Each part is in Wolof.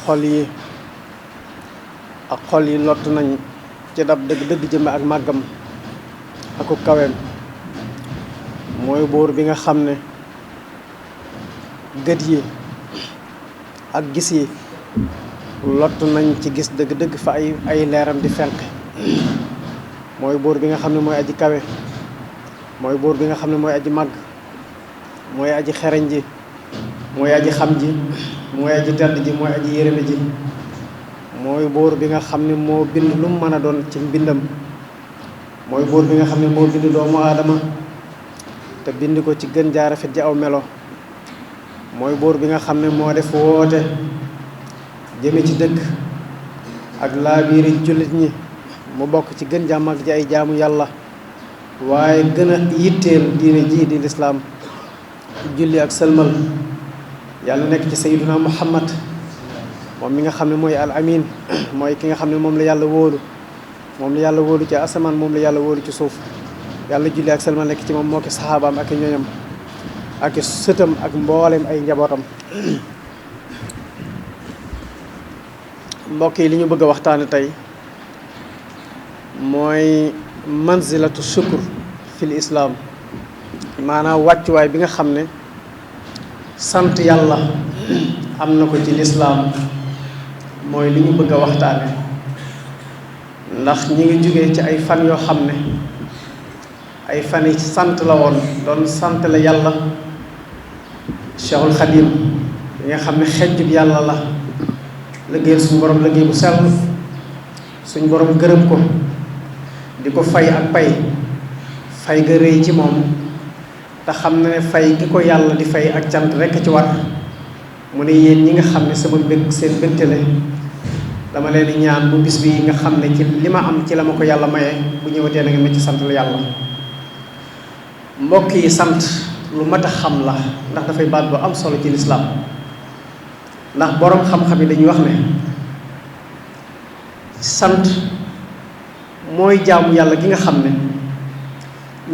xol yi ak xol yi lott nañ ci dab dëgg jëme ak màggam aku kaweem mooy buur bi nga xam ne gët yi ak gis yi lott nañ ci gis dëgg fa ay leeram di fenk mooy buur bi nga xam ne mooy aji kawe mooy buur bi nga xam ne mooy aji màgg mooy aji xereñ ji mooy aji xam ji mooy aji tedd ji mooy aji yërëme ji mooy buur bi nga xam ne moo bind lu mu mën a doon ci mbindam mooy buur bi nga xam ne moo bind doomu aadama te bind ko ci gën jaa rafet ji aw melo mooy buur bi nga xam ne moo def woote jëme ci dëgg ak laabiiri jullit ñi mu bokk ci gën jaa mag ji ay jaamu yàlla waaye gën a yitteel diine ji di lislaam julli ak sëlmal yàlla nekk ci sayyiduna muhammad moom mi nga xam ne mooy al amin mooy ki nga xam ne moom la yàlla wóolu ci asamaan moom la yàlla wóolu ci suuf yàlla julli ak sëlmal nekk ci moom moo ki saxaabaam ak i ñoñam ak i sëtam ak mboolem ay njabootam mbokk yi li ñu bëgg a waxtaane tey mooy manzilatu shukr fil islaam maanaam wàccuwaay bi nga xam ne sant yàlla am na ko ci lislaam mooy li ñu bëgg a waxtaane ndax ñi ngi jógee ci ay fan yoo xam ne ay fan yi sant la woon doon sant la yàlla Cheikhul Khadim bi nga xam ne xejjub yàlla la liggéeyal suñu borom liggéey bu sell suñu borom gërëm ko di ko fay ak fay ga rëy ci moom te xam na ne fay gi ko yàlla di fay ak cant rekk ci war mu ne yéen ñi nga xam ne sama mbég seen mbégtele dama leen di ñaan bu bis bi nga xam ne ci li ma am ci la ma ko yàlla maye bu ñëwatee na nga ma ci sant la yàlla mbokk yi sant lu mat a xam la ndax dafay baat bu am solo ci lislaam ndax boroom xam-xam yi dañuy wax ne sant mooy jaamu yàlla gi nga xam ne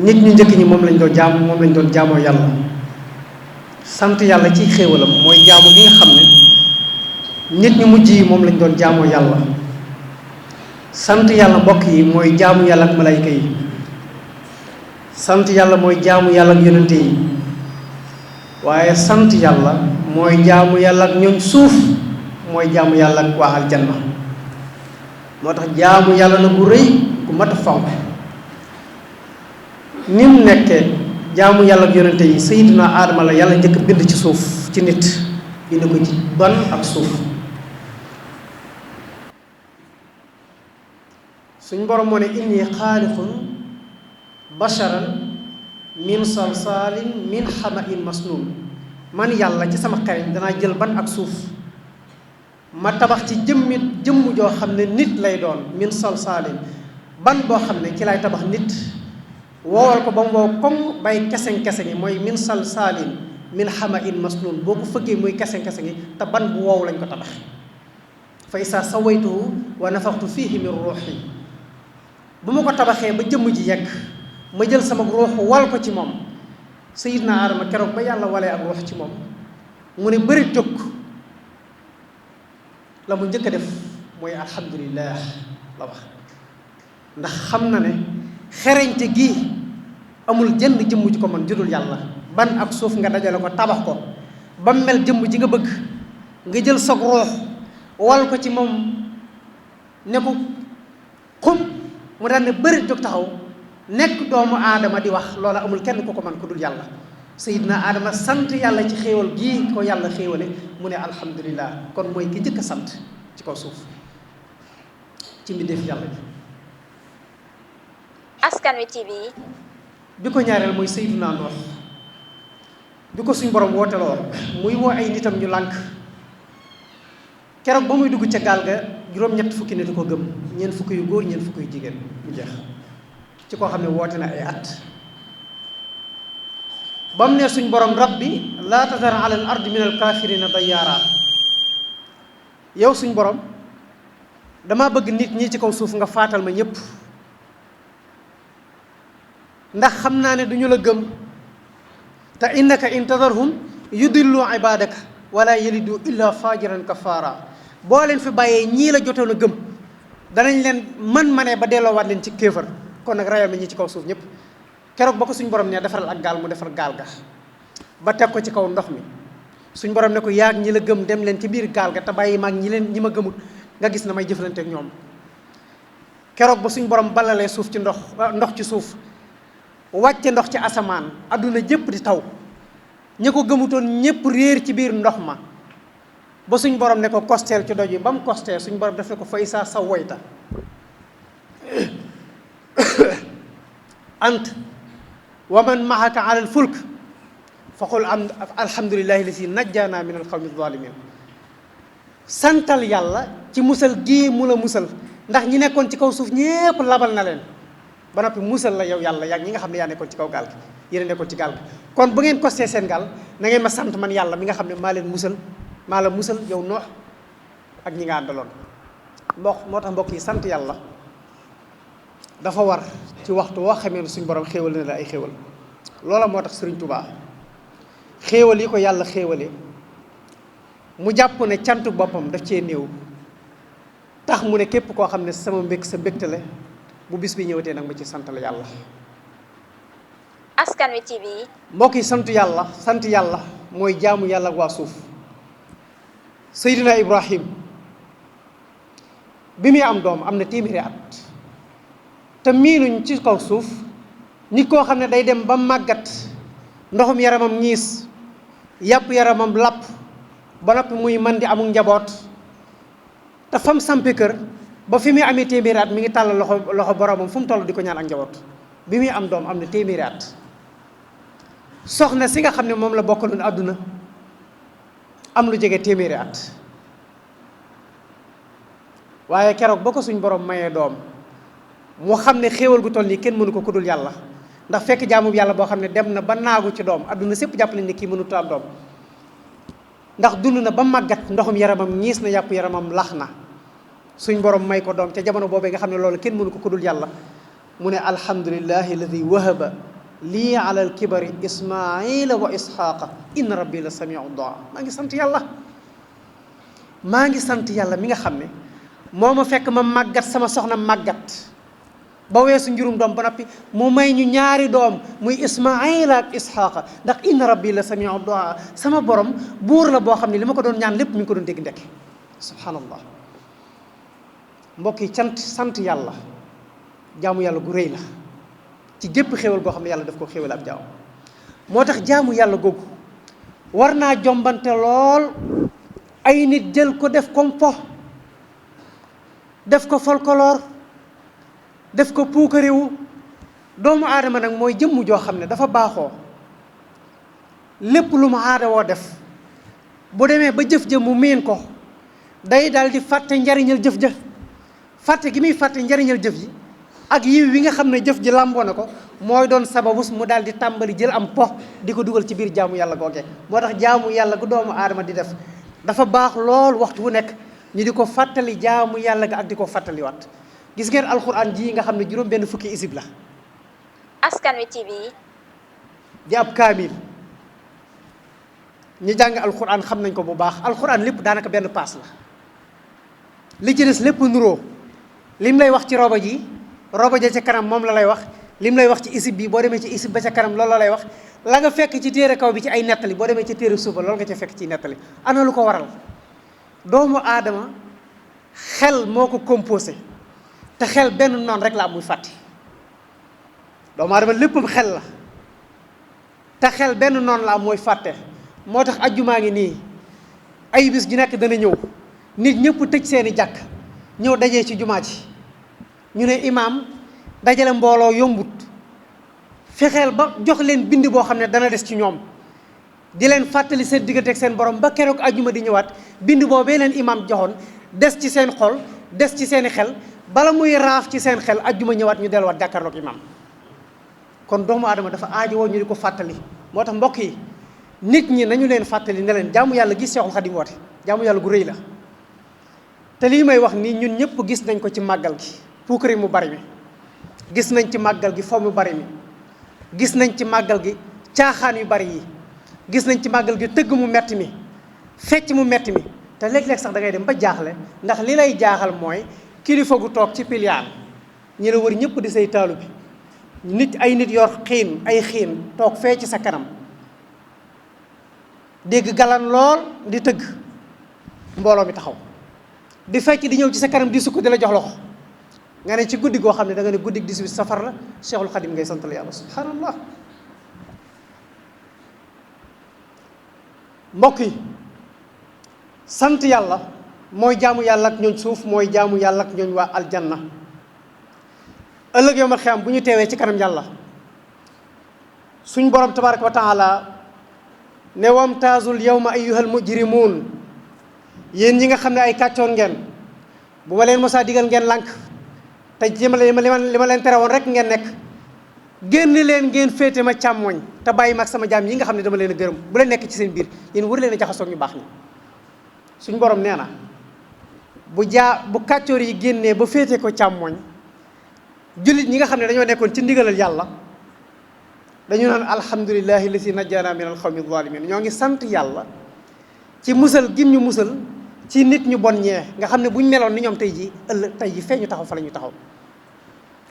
nit ñu njëkk ñi moom lañ doon jaamoo yàlla sant yàlla ci xéewalam mooy jaamu gi nga xam ne nit ñu mujj yi moom lañ doon jaamoo yàlla sant yàlla mbokk yi mooy jaamu yàlla ak malayka yi sant yàlla mooy jaamu yàlla ak yonente yi waaye sant yàlla mooy jaamu yàlla ak ñooñ suuf mooy jaamu yàlla ak waa aljanna moo tax jaamu yàlla la bu rëy ku mat a fonk ni mu nekkee jaamu yàlla ak yonente yi sayyidina aadama la yàlla njëkk bind ci suuf ci nit bind ko ci ban ak suuf suñ borom moo ne inni xaaliqun basharan min salsaalin min xama'in masnuun man yàlla ci sama xereñ danaa jël ban ak suuf ma tabax ci jëmm joo xam ne nit lay doon min salsaalin ban boo xam ne ci lay tabax nit woowal ko ba mu wow comme bay keseng-keseng yi mooy min salsaalin min xama'in masnuun boo ko fëggee muy keseng-keseng yi te ban bu wow lañ ko tabax fa isaa sawaytuhu wa nafaxtu fiihi min ruuxi bu ma ko tabaxee ba jëmm ji yegg ma jël sama ruux wal ko ci moom sayidna Adama keroog ba yàlla walee ak ruux ci moom mu ne bëri jóg la mu njëkk a def mooy alhamdulillah la wax ndax xam na ne xereñte gii amul jënd jëmm ji ko man judul yàlla ban ak suuf nga dajale ko tabax ko ba mel jëmm ji nga bëgg nga jël sa ruux wal ko ci moom ne ko xum mu daan ne bëri jóg taxaw nekk doomu aadama di wax loola amul kenn ku ko man ku dul yàlla sayidna aadama sant yàlla ci xéewal gii ko yàlla xéewale mu ne alhamdulillah kon mooy ki njëkk a sant ci kaw suuf ci mbindeef yàlla bi Askan Wi TV bi ko ñaareel mooy sayidna Nuux bi ko suñ borom wooteloo muy woo ay nitam ñu lànk keroog ba muy dugg ca gaal ga juróom-ñett fukki nit ko gëm ñeent fukki yu góor ñeent fukki yu jigéen mu jeex ci koo xam ne woote na ay at ba mu ne suñ borom rabbi laa tadar ala al ardi min al kaafirina dayyaara yow suñ borom dama bëgg nit ñi ci kaw suuf nga faatal ma ñëpp ndax xam naa ne duñu la gëm te innaka in tadarhum yudillu ibadaka wala yalidu illa fajiran kafaara boo leen fi bàyyee ñii la jotoon a gëm danañ leen manee ba delloowaat leen ci kéefar kon nag rayal ma ñi ci kaw suuf ñëpp. keroog ba ko suñ borom ne defaral ak gaal mu defar gaal ga ba teg ko ci kaw ndox mi suñ borom ne ko yaag ñi la gëm dem leen ci biir gaal ga te bàyyi maag ñi ma gëmut nga gis na may jëflante ak ñoom. keroog ba suñ borom balalee suuf ci ndox ci suuf wàcce ndox ci asamaan adduna jëpp di taw ñi ko gëmutoon ñëpp réer ci biir ndox ma ba suñ borom ne ko kosteel ci doj yi ba mu kostee suñ borom def ne ko fay saa sa woyta ant wa man mahaka ala al fulk fa qul alhamdulillahi lasi najjana min al qawmi zalimin. santal yàlla ci musal gii mu la musal ndax ñi nekkoon ci kaw suuf ñépp labal na leen ba noppi musal la yow yàlla yaag ñi nga xam ne yaa nekkoon ci kaw gaal gi yéen a nekkoon ci gaal gi kon bu ngeen costé seen gaal na ngeen ma sant man yàlla mi nga xam ne maa la musal yow Noox ak ñi nga àndaloon. moo tax mbokk yi sant yàlla dafa war ci waxtu woo xamee ne suñ borom xéewal na la ay xéewal. loola moo tax Sëriñ Tuubaa xéewal yi ko yàlla xéewale mu jàpp ne cantu boppam daf cee néew tax mu ne képp koo xam ne sama mbég sa mbégte la bu bis bi ñëwatee nag ma ci sant la yàlla. Askan Wi TV. mbokk yi sant yàlla mooy jaamu yàlla ak waa suuf. Seydina Ibrahim bi muy am doom am na téeméeri at te miinuñ ci kaw suuf nit koo xam ne day dem ba màggat ndoxum yaramam ñiis yàpp yaramam làpp ba noppi muy man di amul njaboot te fam sampe kër ba fi muy amee téeméeri at mi ngi tàllal loxo boromam fu mu toll di ko ñaan ak njaboot bi muy am doom am na téeméeri at. soxna si nga xam ne moom la bokkaloon àdduna am lu jege téeméeri at waaye keroog ba ko suñ borom mayee doom mu xam ne xéewal gu toll nii kenn mënu ko ku dul yàlla ndax fekk jaamu yàlla boo xam ne dem na ba naagu ci doom àdduna sépp jàpp nañ ne kii mënut am doom ndax dund na ba màggat ndoxum yaramam ñiis na yàpp yaramam lax na suñ borom may ko doom ca jamono boobee nga xam ne loolu kenn mënu ko ku dul yàlla mu ne alhamdulillahi alladi wahaba lii ala al kibari ismaila wa isxaaqa inna rabbi la samiu duaa maa ngi sant yàlla mi nga xam ne moo ma fekk ma màggat sama soxna màggat ba weesu njurum doom ba noppi mu may ñu ñaari doom muy ismaila ak isxaaqa ndax inna rabbi la samiu duaa sama borom buur la boo xam ne li ma ko doon ñaan lépp mi ngi ko doon dégg ndekk subhanallah. mbokk yi sant yàlla jaamu yàlla gu rëy la ci gépp xéwal goo xam ne yàlla daf ko xéwal ab jaam moo tax jaamu yàlla googu war naa jombante lool ay nit jël ko def comme po def ko folklore def ko puukarewu doomu aadama nag mooy jëmm joo xam ne dafa baaxoo lépp lu mu aada woo def bu demee ba jëf ja mu miin ko day daal di fàtte njariñal jëf ja fàtte gi muy fàtte njariñal jëf ji ak yiw wi nga xam ne jëf ji làmboo na ko mooy doon sababus mu daal di tàmbali jël am po di ko dugal ci biir jaamu yàlla googee moo tax jaamu yàlla gu doomu aadama di def dafa baax lool waxtu wu nekk ñu di ko fàttali jaamu yàlla ga ak di ko fàttaliwaat gis ngeen alxuraan ji nga xam ne juróom benn fukki isib la. Askan Wi TV. di ab kaamil ñu jàng alxuraan xam nañ ko bu baax alxuraan lépp daanaka benn paas la li ci des lépp nuroo lim lay wax ci roba ji roba ja ca kanam moom la lay wax lim lay wax ci isib bi boo demee ci isib ba ca kanam loolu la lay wax la nga fekk ci téere kaw bi ci ay nettali boo demee ci téere suufa loolu nga ca fekk ci nettali ana lu ko waral doomu aadama xel moo ko composé te xel benn noonu rek la am muy fàtte doomu aadama léppam xel la te xel benn noonu la am mooy fàtte moo tax ajjumaa ngi nii ay bis ju nekk dana ñëw nit ñëpp tëj seeni jàkk ñëw dajee ci jumaa ji ñu ne imaam dajale mbooloo yombut fexeel ba jox leen bind boo xam ne dana des ci ñoom di leen fàttali seen diggante ak seen borom ba keroog ajjuma di ñëwaat bind boobee leen imaam joxoon des ci seen xol des ci seeni xel bala muy raaf ci seen xel ajjuma ñëwaat ñu delluwaat jàkkaarloog imaam kon doomu aadama dafa aajowoo ñu di ko fàttali moo tax mbokk yi nit ñi nañu leen fàttali ne leen jaamu yàlla gis Seexul Xadim woote jaamu yàlla gu rëy la te lii may wax nii ñun ñëpp gis nañ ko ci màggal gi puukari mu bari mi gis nañ ci màggal gi fo mu bari mi gis nañ ci màggal gi caaxaan yu bari yi gis nañ ci màggal gi tëgg mu metti mi fecc mu metti mi te léeg-léeg sax da ngay dem ba jaaxle ndax li lay jaaxal mooy kilifa gu toog ci piliyaan ñi la wër ñëpp di say taalu bi ay nit yor ay xiin toog fee ci sa kanam dégg galan lool di tëgg mbooloo mi taxaw di fecc di ñëw ci sa kanam di sukk di la jox loxo nga ne ci guddi goo xam ne da nga ne guddi 18 safar la Cheikhul Khadim ngay sant la yàlla subhanallah. mbokk yi sant yàlla mooy jaamu yàlla ak ñooñ suuf mooy jaamu yàlla ak ñooñ waa aljanna ëllëg yawmal xiyaam bu ñu teewee ci kanam yàlla suñ borom tabaraka wa taala ne wamtaazul yawma ayyuhal mujrimuun yéen ñi nga xam ne ay kàccoon ngeen bu ma leen mosaa digal ngeen lànk te li ma leen tere woon rek ngeen nekk génn leen ngeen féete ma càmmoñ te bàyyi ma ak sama jaam yi nga xam ne dama leen a gërëm bu leen nekk ci seen biir yéen war leen a jaxasoog ñu baax ñi suñ borom nee na bu kàccoor yi génnee ba féete ko càmmoñ jullit ñi nga xam ne dañoo nekkoon ci ndigalal yàlla dañu naan alhamdulillahi lasi najjana min alxawmi zalimin ñoo ngi sant yàlla ci musal gim ñu musal ci nit ñu bon ñee nga xam ne buñ meloon ni ñoom tey jii ëllëg tey jii fee ñu taxaw fa la ñu taxaw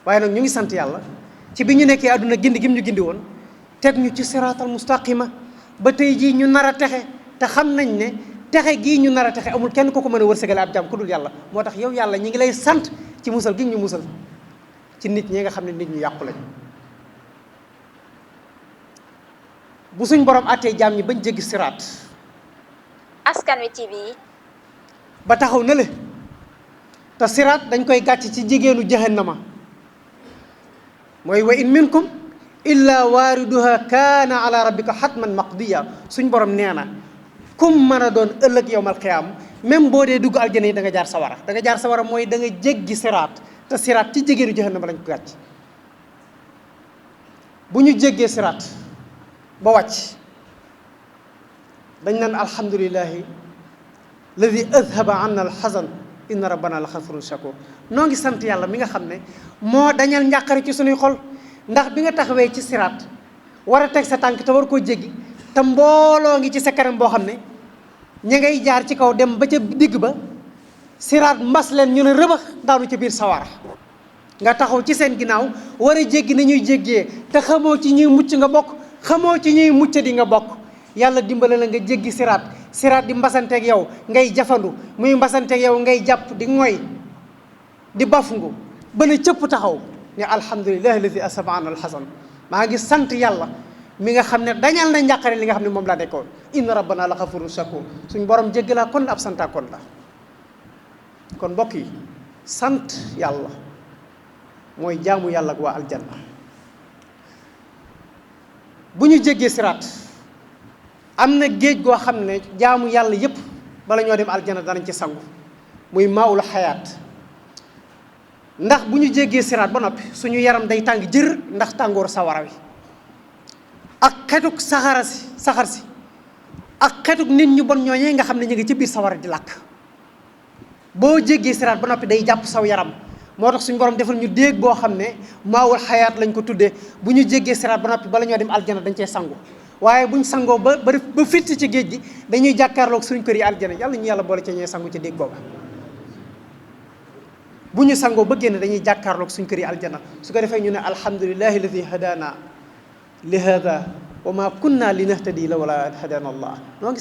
waaye nag ñu ngi sant yàlla ci bi ñu nekkee àdduna gindi gim ñu gindi woon teg ñu ci siraatal mustaqima ba tey jii ñu nar a texe te xam nañ ne texe gii ñu nar a texe amul kenn ku ko mën a wërsëgale ab jàmm ku dul yàlla moo tax yow yàlla ñi ngi lay sant ci musal gi ñu musal ci nit ñi nga xam ne nit ñu yàqu lañ bu suñ borom àttee jaam ñi bañ jéggi siraat Askan Wi TV ba taxaw na le te siraat dañ koy gàcc ci jigéenu jahannama mooy wa in minkum illa waariduha kaana ala rabbika xatman maqdiya suñ borom nee na kum mën a doon ëllëg yowmal qiyaam même boo dee dugg aljana yi da nga jaar sawara da nga jaar sawara mooy da nga jéggi siraat te siraat ci jigéenu jahannama lañ ko gàcc bu ñu jéggee siraat ba wàcc dañ naan alhamdulillahi alladi adhaba anna alxasan inna rabbana la xafurun shakur noo ngi sant yàlla mi nga xam ne moo dañal njàqare ci sunuy xol ndax bi nga taxawee ci siraat war a teg sa tànk te war koo jéggi te mbooloo ngi ci sa kanam boo xam ne ña ngay jaar ci kaw dem ba ca digg ba siraat mbas leen ñu ne rëbax daanu ca biir sawara nga taxaw ci seen ginnaaw war a jéggi na ñuy jéggee te xamoo ci ñuy mucc nga bokk xamoo ci ñuy mucc di nga bokk yàlla dimbale la nga jéggi siraat di mbasanteeg yow ngay jafandu muy mbasanteeg yow ngay jàpp di ngoy di bafungu ba ne cëpp taxaw ne alhamdulillahi alladi asaba an alxasan maa ngi sant yàlla mi nga xam ne dañal na njàqare li nga xam ne moom laa nekkoon inna rabbana la xafurun shakur suñ borom jéggalaa kon la ab santaa kon la kon mbokk yi sant yàlla mooy jaamu yàlla ak waa aljanna bu ñu jéggee siraat am na géej goo xam ne jaamu yàlla yépp bala ñoo dem aljanna danañ ci sangu muy maawul xayaat ndax bu ñu jéggee siraat ba noppi suñu yaram day tàng jër ndax tàngoor sawara wi ak xetuk saxar si ak xetuk nit ñu bon ñooñee nga xam ne ñu ngi ci biir sawara di làkk boo jéggee siraat ba noppi day jàpp saw yaram moo tax suñu borom defal ñu déeg boo xam ne maawul xayaat lañ ko tuddee bu ñu jéggee siraat ba noppi bala ñoo dem aljana dañ cee sangu waaye buñ sangoo ba fitt ci géej gi dañuy jàkkaarloog suñ kër yi aljana yàlla ñu yàlla boole ci ñooy sangu ci déeg booba bu ñu sangoo ba génn dañuy jàkkaarloog suñ kër yi aljana su ko defee ñu ne alhamdulillahi alladi hadana li hada wa ma kunna li nahtadi la wala hadana allah noo ngi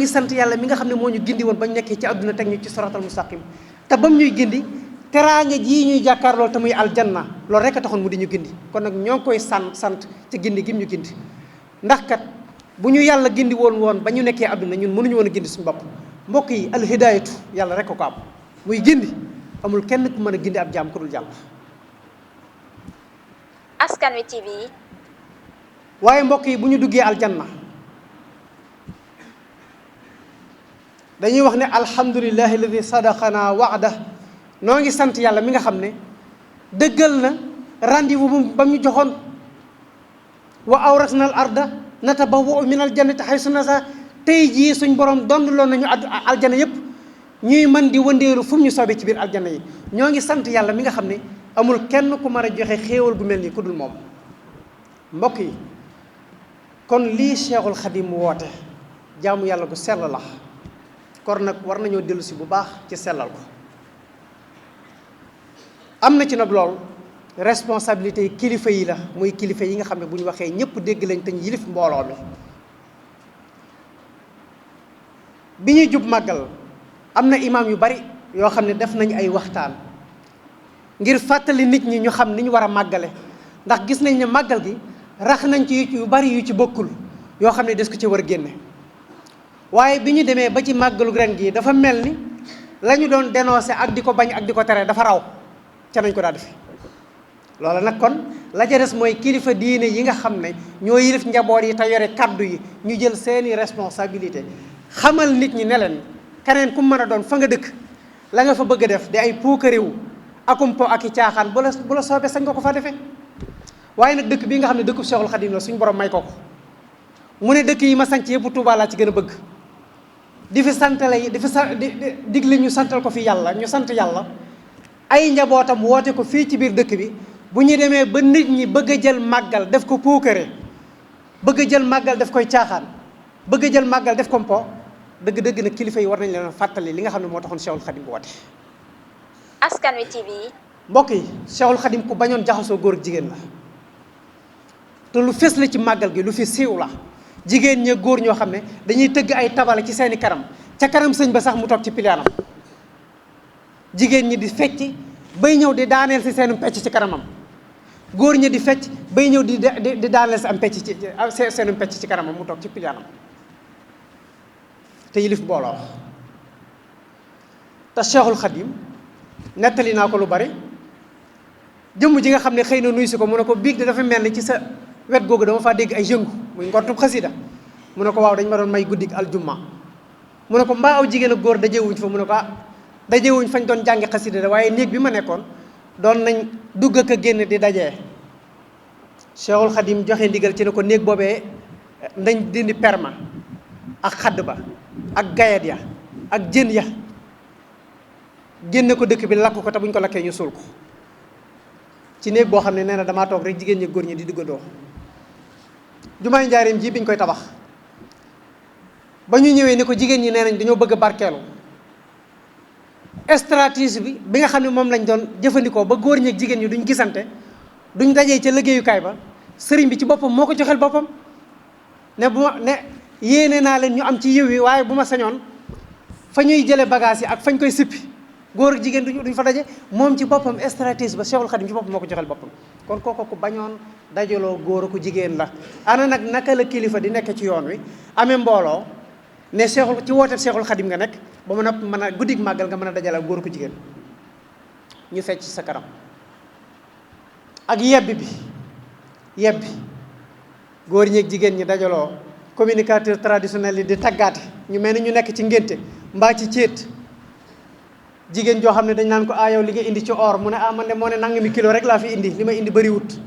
sant yàlla mi nga xam ne moo ñu gindi woon bañ nekkee ci àdduna teg ñu ci siratal mustaqim te bam ñuy gindi teraanga jii ñuy jàkkaarloo te muy aljanna loolu rek a taxoon mu di ñu gindi kon nag ñoo ngi koy sant ci gindi gim ñu gindi ndax kat bu ñu yàlla gindi woon ba ñu nekkee àdduna ñun mënuñu woon a gindi suñu bopp mbokk yi alhidayatu yàlla rek ko am muy gindi amul kenn ku mën a gindi ab jaam ku dul yàlla. Askan Wi TV. waaye mbokk yi bu ñu duggee aljanna dañuy wax ne alhamdulillahi alladi sadaqana wa'dah noo ngi sant yàlla mi nga xam ne dëggal na rendez-vous ba mu joxoon wa awratna al arda natabawwa'u min al jannati haysu nasha tey jii suñ borom dondaloon nañu aljana yépp ñuy mën di wëndeelu fu mu ñu soobee ci biir aljana yi ñoo ngi sant yàlla mi nga xam ne amul kenn ku mën a joxe xéewal gu mel nii ku dul moom mbokk yi kon lii Cheikhul Khadim woote jaamu yàlla gu sell la kon nag war nañoo dellu si bu baax ci sellal ko. am na ci nag lool responsabilité yi kilifa yi la, muy kilifa yi nga xam ne bu ñu waxee ñëpp dégg lañ te ñu yilif mbooloo mi. bi ñuy jub màggal am na imaam yu bari yoo xam ne def nañ ay waxtaan ngir fàttali nit ñi ñu xam ni ñu war a màggale, ndax gis nañ ne màggal gi rax nañ ci yu bari yu ci bokkul yoo xam ne des ko ci war a génne. waaye bi ñu demee ba ci màggalu ren gi dafa mel ni la ñu doon dénoncé ak di ko bañ ak di ko tere dafa raw ca nañ ko daa defee. loola nag kon la ca des mooy kilifa diine yi nga xam ne ñoo yilif njaboot yi te yore kaddu yi ñu jël seeni responsabilité xamal nit ñi ne leen keneen ku mën a doon fa nga dëkk la nga fa bëgg a def di ay puukarewu akum po ak i caaxaan bu la soobee sañ nga ko fa defee. waaye nag dëkk bii nga xam ne dëkkub Cheikhul Khadim la suñu borom may ko ko mu ne dëkk yi ma sanc yëpp Touba laa ci gën a bëgg di fi santale di fi digle ñu santal ko fi yàlla, ñu sant yàlla. ay njabootam woote ko fii ci biir dëkk bi bu ñu demee ba nit ñi bëgg a jël màggal def ko puukare, bëgg a jël màggal def koy caaxaan, bëgg a jël màggal def ko mpo, dëgg-dëgg nag kilifa yi war nañ leen fàttali li nga xam ne moo taxoon Cheikhul Khadim bu woote. Askan Wi TV. mbokk yi, Cheikhul Khadim ku bañoon jaxasoo góor ak jigéen la te lu fës la ci màggal gi, lu fi siiw la. jigéen ña góor ñoo xam ne dañuy tëgg ay tabale ci seeni kanam, ca kanam sëñ ba sax mu toog ci piliyaanam. jigéen ñi di fecc bay ñëw di daaneel si seenum pecc ci kanamam, góor ñi di fecc bay ñëw di daaneel si am pecc ci seenum pecc ci kanamam mu toog ci piliyaanam te yilif mbooloo. te Cheikhul Khadim nettali naa ko lu bari, jëmm ji nga xam ne xëy na nuyu si ko mu ne ko biig de dafa mel ni ci sa wet googu dama faa dégg ay yëngu muy ngortub xasida. mu ne ko waaw dañ ma doon may guddik aljumma. mu ne ko mbaa aw jigéen ak góor dajewuñ fa, mu ne ko dajewuñ fañ doon jàngi xasida waaye néeg bi ma nekkoon doon nañ dugg ak a génn di dajee. Cheikhul Khadim joxe ndigal ci ne ko néeg boobee nañ dindi perma ak xadd ba ak gayet ya ak jën ya, génne ko dëkk bi lakk ko te buñ ko lakkee ñu suul ko ci néeg boo xam ne nee na damaa toog rek jigéen ñi góor ñi di duggandoo. jumaay njaareem ji biñ koy tabax ba ñu ñëwee ni ko jigéen ñi nee nañ dañoo bëgg a barkeelu, stratégie bi nga xam ne moom lañ doon jëfandikoo ba góor ñi ak jigéen ñi duñ gisante duñ dajee ca liggéeyukaay ba, sëriñ bi ci boppam moo ko joxel boppam ne bu ma ne yéene naa leen ñu am ci yiw yi, waaye bu ma sañoon fa ñuy jële bagage yi ak fañ koy sippi góor ak jigéen duñ fa daje. moom ci boppam stratégie ba Cheikhul Khadim ci boppam moo ko joxel boppam. kon kooku ku bañoon dajaloo góor ak jigéen la. ana nag naka la kilifa di nekk ci yoon wi amee mbooloo ne Cheikhul ci woote Cheikhul Khadim nga nekk ba mën a guddig màggal nga mën a dajale góor ak jigéen ñu fecc sa kanam. ak yebbi góor ñi ak jigéen ñi dajaloo communicateur traditionnel yi di taggaate ñu mel ni ñu nekk ci ngénte mbaa ci céet. jigéen joo xam ne dañ naan ko yow li nga indi ci or mu ne man de moo ne nangami kilo rek laa fi indi, li ma indi bëriwut.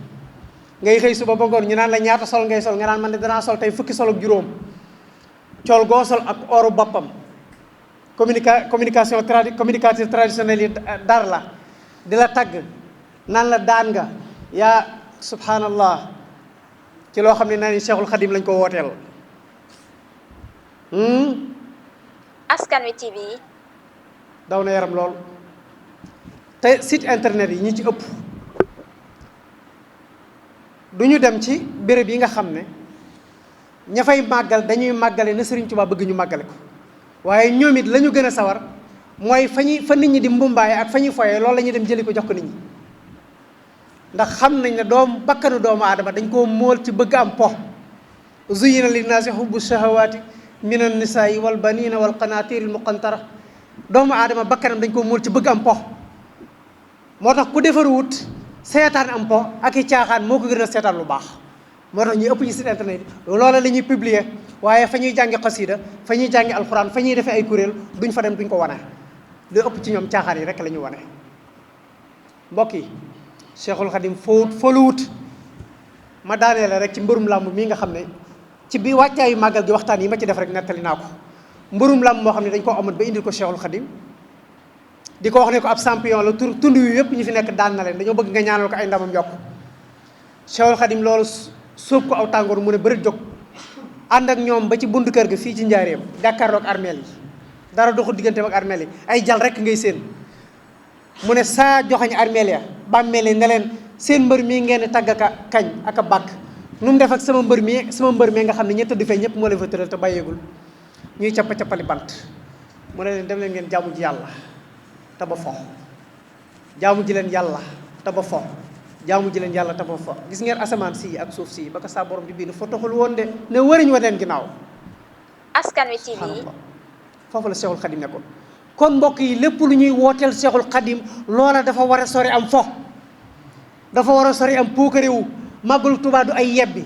ngay xëy suba ba ngoon ñu naan la ñaata sol ngay sol nga naan man de danaa sol tey fukki sol ak juróom. cool goo sol ak oru boppam. communicateur traditionnel yi dar la di la tagg naan la daan nga yaa subhanallah ci loo xam ne naa ni Cheikhul Khadim lañ ko wooteel. Askan Wi TV. daw na yaram lool te site internet yi ñi ci ëpp du ñu dem ci béréb yi nga xam ne ña fay màggal dañuy màggale na Serigne Touba bëgg ñu màggale ko, waaye ñoom it la ñu gën a sawar mooy fa nit ñi di mbumbaay ak fa ñuy foyee loolu la ñuy dem jëli ko jox ko nit ñi. ndax xam nañ ne bakkanu doomu aadama dañ koo móol ci bëgg am po. zuyyina linnaasi hubbu shahawaati mina nisaa'i wal baniina wal qanaatiiril muqantara. doomu aadama bakkanam dañ ko móol ci bëgg am po, moo tax ku defaruwut seetaan am po ak i caaxaan moo ko gën a seetaan lu baax. moo tax ñuy ëpp ci site internet yi loola la ñuy publier, waaye fa ñuy jàngi xasida fa ñuy jàngi alxuraan fa ñuy defee ay kuréel duñ fa dem duñ ko wane. lu ëpp ci ñoom caaxaan yi rek la ñu wane. mbokk yi, Cheikhul Khadim foluwut. ma daanee la rek ci mbërum làmb mii nga xam ne ci bi wàccaayu màggal gi waxtaan yi ma ci def rek nettali naa ko. mbërum làmb moo xam ne dañ koo amat ba indil ko Cheikhul Khadim di ko wax ne ko ab champion la tund wi yëpp ñu fi nekk daan na leen, dañoo bëgg nga ñaanal ko ay ndamam yokk. Cheikhul Khadim loolu sóob ko aw tàngoor mu ne bëri jóg ànd ak ñoom ba ci buntu kër ga fii ci njaareem jàkkaarloog armeel yi dara doxul digganteem ak armeel yi ay jal rek ngay seen mu ne saa joxañ armeel ya bàmmeel yi ne leen seen mbër mii ngeen di tagg aka kañ aka bàkk nu mu def ak sama mbër mii nga xam ne ñett di fay ñëpp moo leen fa tëral te bàyyeegul ñuy cappa-cappali bant mu ne leen dem leen ngeen jaamu ji yàlla te ba fo jaamu ji leen yàlla te ba fo jaamu ji leen yàlla te ba fo gis ngeen asamaan si ak suuf si ba ko saa borom di bind fo taxul woon de ne wëriñ wa leen ginnaaw Askan Wi TV foofu la Seexul Xadim nekkoon kon mbokk yi lépp lu ñuy wooteel Seexul Xadim loola dafa war a sori am fo dafa war a sori am puukarewu màggalu Tuubaa du ay yebbi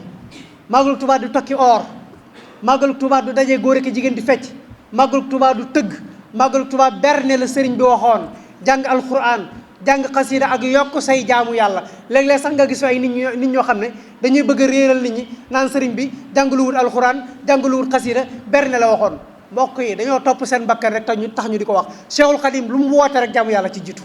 màggalu Tuubaa du tokki or màggalu Tuubaa du daje góor ak jigéen di fecc màggalu Tuubaa du tëgg màggalu Tuubaa berne la sëriñ bi waxoon jàng alquran jàng xasida ak yokk say jaamu yàlla léeg-léeg sax nga gis ay nit ñoo xam ne dañuy bëgg a réeral nit ñi naan sëriñ bi jàngaluwut alquran jàngaluwut xasida berne la waxoon mbokk yi dañoo topp seen bakkan rek tax ñu di ko wax Cheikhul Khadim lu mu woote rek jaamu yàlla ci jiitu